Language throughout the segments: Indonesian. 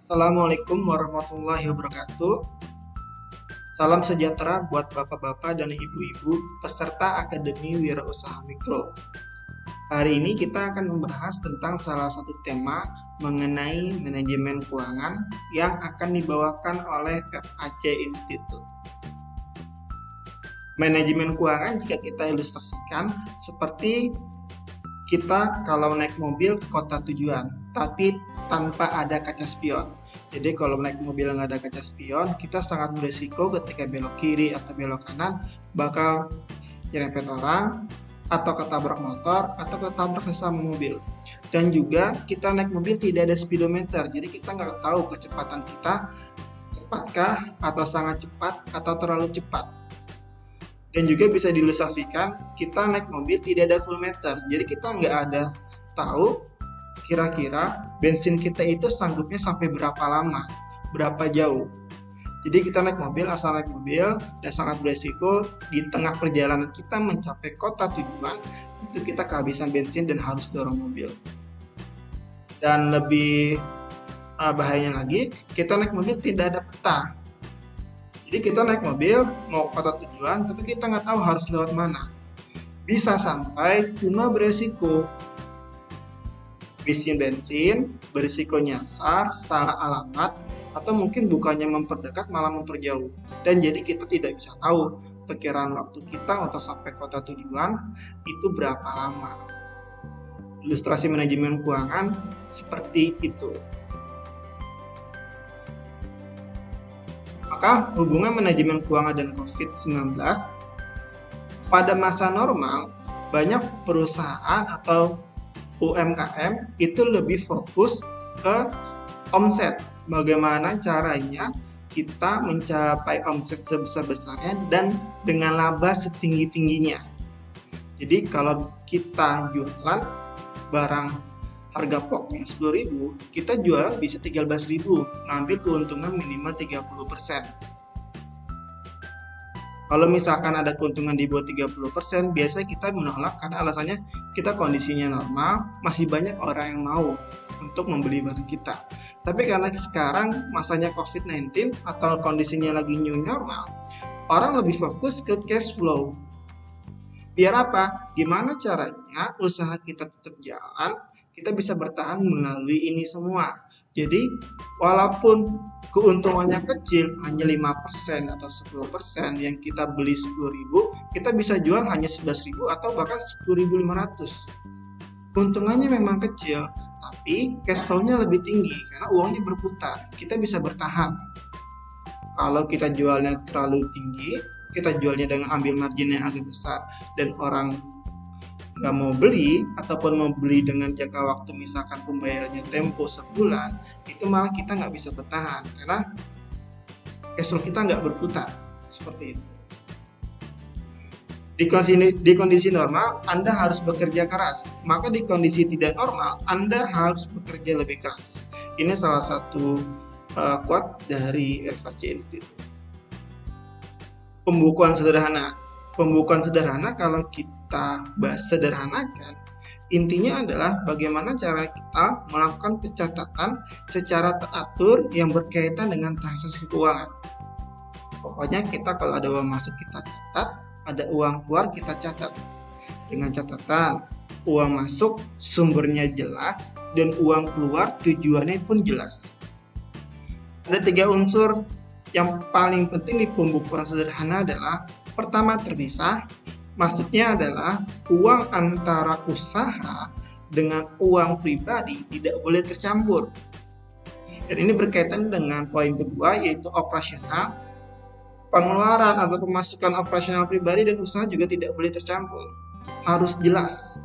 Assalamualaikum warahmatullahi wabarakatuh. Salam sejahtera buat bapak-bapak dan ibu-ibu peserta Akademi Wirausaha Mikro. Hari ini kita akan membahas tentang salah satu tema mengenai manajemen keuangan yang akan dibawakan oleh FAC Institute. Manajemen keuangan jika kita ilustrasikan seperti kita kalau naik mobil ke kota tujuan, tapi tanpa ada kaca spion. Jadi kalau naik mobil nggak ada kaca spion, kita sangat berisiko ketika belok kiri atau belok kanan bakal nyerempet orang, atau ketabrak motor, atau ketabrak sesama mobil. Dan juga kita naik mobil tidak ada speedometer, jadi kita nggak tahu kecepatan kita cepatkah, atau sangat cepat, atau terlalu cepat. Dan juga bisa diilustrasikan kita naik mobil tidak ada full meter, jadi kita nggak ada tahu kira-kira bensin kita itu sanggupnya sampai berapa lama, berapa jauh. Jadi kita naik mobil asal naik mobil dan sangat beresiko di tengah perjalanan kita mencapai kota tujuan itu kita kehabisan bensin dan harus dorong mobil. Dan lebih bahayanya lagi, kita naik mobil tidak ada peta. Jadi kita naik mobil mau ke kota tujuan, tapi kita nggak tahu harus lewat mana. Bisa sampai cuma beresiko bensin, berisiko nyasar, salah alamat, atau mungkin bukannya memperdekat malah memperjauh. Dan jadi kita tidak bisa tahu perkiraan waktu kita untuk sampai kota tujuan itu berapa lama. Ilustrasi manajemen keuangan seperti itu. Maka hubungan manajemen keuangan dan COVID-19, pada masa normal banyak perusahaan atau UMKM itu lebih fokus ke omset. Bagaimana caranya kita mencapai omset sebesar-besarnya dan dengan laba setinggi-tingginya. Jadi kalau kita jualan barang harga pokoknya 10.000, kita jualan bisa 13.000, ngambil keuntungan minimal 30%. Kalau misalkan ada keuntungan di bawah 30%, biasanya kita menolak karena alasannya kita kondisinya normal, masih banyak orang yang mau untuk membeli barang kita. Tapi karena sekarang masanya COVID-19 atau kondisinya lagi new normal, orang lebih fokus ke cash flow. Biar apa? Gimana caranya usaha kita tetap jalan, kita bisa bertahan melalui ini semua. Jadi walaupun keuntungannya kecil, hanya 5% atau 10% yang kita beli 10.000, kita bisa jual hanya 11.000 atau bahkan 10.500. Keuntungannya memang kecil, tapi cash flow-nya lebih tinggi karena uangnya berputar. Kita bisa bertahan. Kalau kita jualnya terlalu tinggi, kita jualnya dengan ambil margin yang agak besar dan orang nggak mau beli ataupun mau beli dengan jangka waktu misalkan pembayarannya tempo sebulan, itu malah kita nggak bisa bertahan karena cash flow kita nggak berputar seperti itu. Di kondisi normal Anda harus bekerja keras, maka di kondisi tidak normal Anda harus bekerja lebih keras. Ini salah satu quote dari FAC Institute. Pembukuan sederhana. Pembukuan sederhana kalau kita bahas sederhanakan, intinya adalah bagaimana cara kita melakukan pencatatan secara teratur yang berkaitan dengan transaksi keuangan. Pokoknya kita kalau ada uang masuk kita catat, ada uang keluar kita catat. Dengan catatan, uang masuk sumbernya jelas dan uang keluar tujuannya pun jelas. Ada 3 unsur yang paling penting di pembukuan sederhana adalah pertama terpisah, maksudnya adalah uang antara usaha dengan uang pribadi tidak boleh tercampur. Dan ini berkaitan dengan poin kedua yaitu operasional. Pengeluaran atau pemasukan operasional pribadi dan usaha juga tidak boleh tercampur. Harus jelas.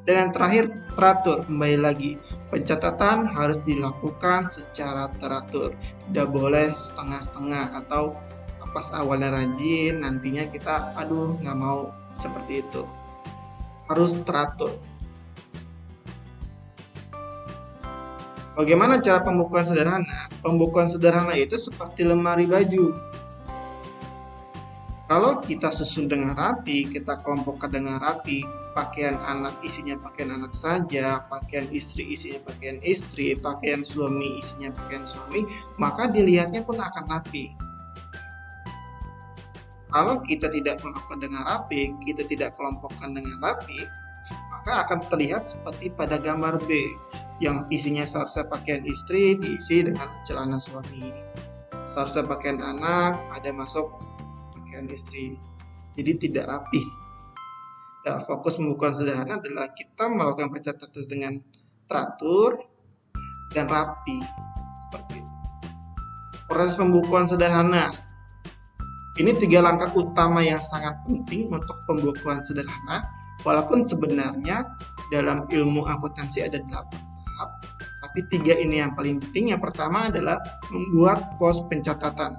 Dan yang terakhir, teratur. Kembali lagi, pencatatan harus dilakukan secara teratur. Tidak boleh setengah-setengah atau pas awalnya rajin, nantinya kita nggak mau seperti itu. Harus teratur. Bagaimana cara pembukuan sederhana? Pembukuan sederhana itu seperti lemari baju. Kalau kita susun dengan rapi, kita kelompokkan dengan rapi, pakaian anak isinya pakaian anak saja, pakaian istri isinya pakaian istri, pakaian suami isinya pakaian suami, maka dilihatnya pun akan rapi. Kalau kita tidak melakukan dengan rapi, kita tidak kelompokkan dengan rapi, maka akan terlihat seperti pada gambar B, yang isinya seharusnya pakaian istri diisi dengan celana suami. Seharusnya pakaian anak ada masuk istri, jadi tidak rapi. Nah, fokus pembukuan sederhana adalah kita melakukan pencatatan dengan teratur dan rapi, seperti itu. Proses pembukuan sederhana ini 3 langkah utama yang sangat penting untuk pembukuan sederhana, walaupun sebenarnya dalam ilmu akuntansi ada 8 tahap, tapi 3 ini yang paling penting. Yang pertama adalah membuat pos pencatatan.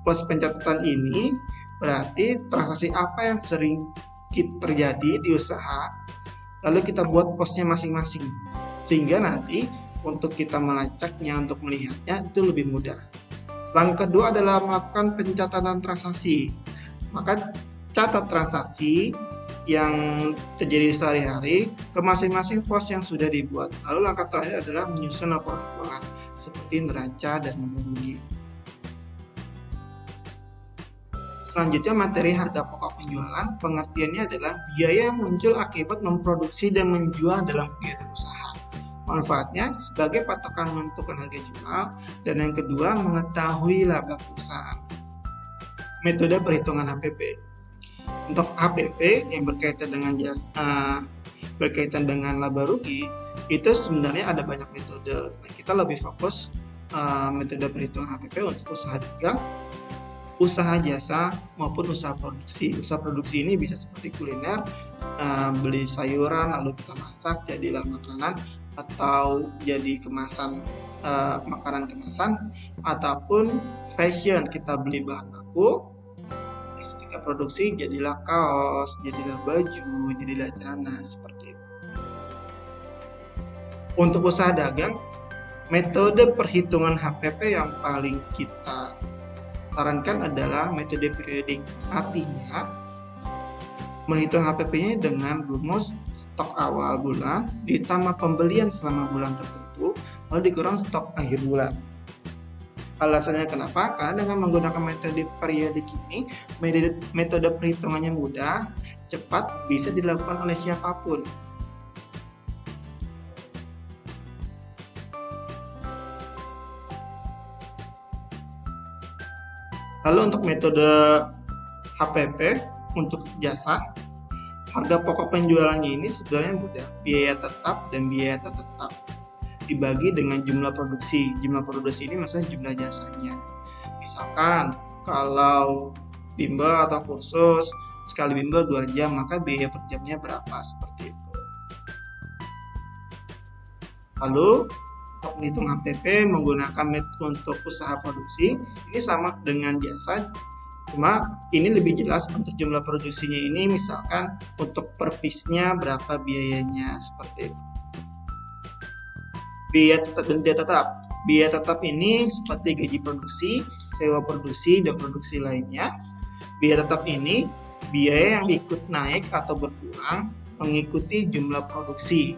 Pos pencatatan ini berarti transaksi apa yang sering terjadi di usaha, lalu kita buat posnya masing-masing, sehingga nanti untuk kita melacaknya, untuk melihatnya itu lebih mudah. Langkah kedua adalah melakukan pencatatan transaksi. Maka catat transaksi yang terjadi sehari-hari ke masing-masing pos yang sudah dibuat. Lalu langkah terakhir adalah menyusun laporan keuangan seperti neraca dan laba rugi. Selanjutnya, materi harga pokok penjualan. Pengertiannya adalah biaya yang muncul akibat memproduksi dan menjual dalam kegiatan usaha. Manfaatnya sebagai patokan menentukan harga jual, dan yang kedua mengetahui laba perusahaan. Metode perhitungan HPP. Untuk HPP yang berkaitan dengan laba rugi, itu sebenarnya ada banyak metode. Nah, kita lebih fokus metode perhitungan HPP untuk usaha dagang, usaha jasa maupun usaha produksi. Usaha produksi ini bisa seperti kuliner, beli sayuran lalu kita masak jadilah makanan, atau jadi kemasan, makanan kemasan, ataupun fashion, kita beli bahan baku, terus kita produksi jadilah kaos, jadilah baju, jadilah celana, seperti itu. Untuk usaha dagang, metode perhitungan HPP yang paling kita sarankan adalah metode periodik. Artinya, menghitung HPP-nya dengan rumus stok awal bulan ditambah pembelian selama bulan tertentu, lalu dikurang stok akhir bulan. Alasannya kenapa? Karena dengan menggunakan metode periodik ini, metode perhitungannya mudah, cepat, bisa dilakukan oleh siapapun. Lalu untuk metode HPP untuk jasa, harga pokok penjualannya ini sebenarnya mudah. Biaya tetap dan biaya tak tetap dibagi dengan jumlah produksi. Jumlah produksi ini maksudnya jumlah jasanya. Misalkan kalau bimbel atau kursus sekali bimbel 2 jam, maka biaya per jamnya berapa, seperti itu. Lalu untuk menghitung HPP menggunakan metode untuk usaha produksi, ini sama dengan jasa, cuma ini lebih jelas. Untuk jumlah produksinya ini misalkan untuk per piece-nya berapa biayanya, seperti itu. Biaya tetap dan biaya tetap. Biaya tetap ini seperti gaji produksi, sewa produksi, dan produksi lainnya. Biaya tetap ini biaya yang ikut naik atau berkurang mengikuti jumlah produksi.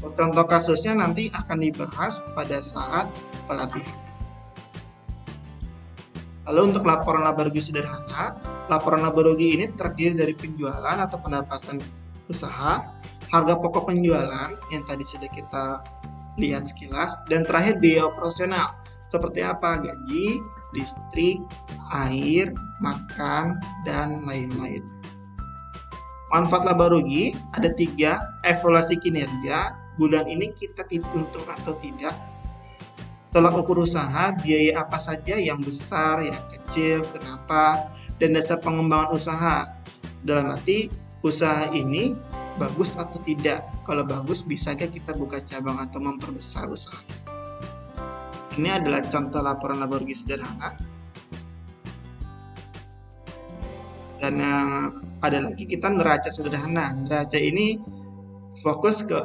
Contoh kasusnya nanti akan dibahas pada saat pelatihan. Lalu untuk laporan laba rugi sederhana, laporan laba rugi ini terdiri dari penjualan atau pendapatan usaha, harga pokok penjualan yang tadi sudah kita lihat sekilas, dan terakhir biaya operasional seperti apa? Gaji, listrik, air, makan, dan lain-lain. Manfaat laba rugi ada 3: evaluasi kinerja, bulan ini kita untung atau tidak, tolak ukur usaha, biaya apa saja yang besar, yang kecil, kenapa, dan dasar pengembangan usaha. Dalam arti usaha ini bagus atau tidak. Kalau bagus, bisakah kita buka cabang atau memperbesar usaha. Ini adalah contoh laporan laba rugi sederhana. Dan yang ada lagi kita neraca sederhana. Neraca ini fokus ke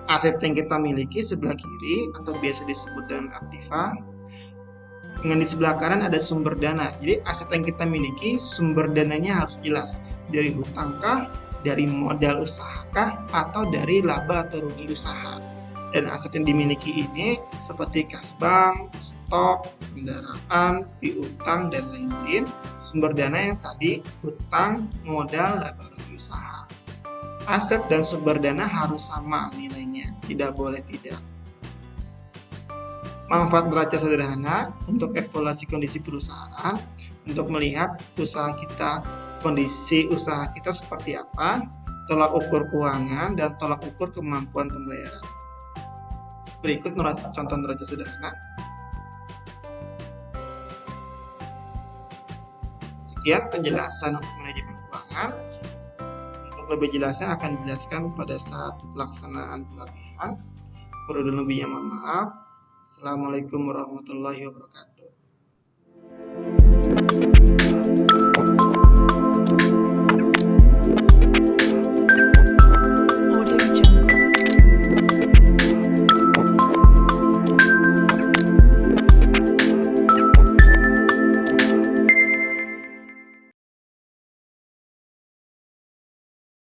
aset yang kita miliki sebelah kiri atau biasa disebut dengan aktiva. Dengan di sebelah kanan ada sumber dana. Jadi aset yang kita miliki sumber dananya harus jelas. Dari hutangkah, dari modal usahakah, atau dari laba atau rugi usaha. Dan aset yang dimiliki ini seperti kas bank, stok, kendaraan, piutang, dan lain-lain. Sumber dana yang tadi hutang, modal, laba rugi usaha. Aset dan sumber dana harus sama nilainya, tidak boleh tidak. Manfaat neraca sederhana untuk evaluasi kondisi perusahaan, untuk melihat usaha kita, kondisi usaha kita seperti apa, tolak ukur keuangan, dan tolak ukur kemampuan pembayaran. Berikut contoh neraca sederhana. Sekian penjelasan untuk manajemen keuangan. Untuk lebih jelasnya akan dijelaskan pada saat pelaksanaan pelatihan. Kurang lebihnya mohon maaf. Assalamualaikum warahmatullahi wabarakatuh.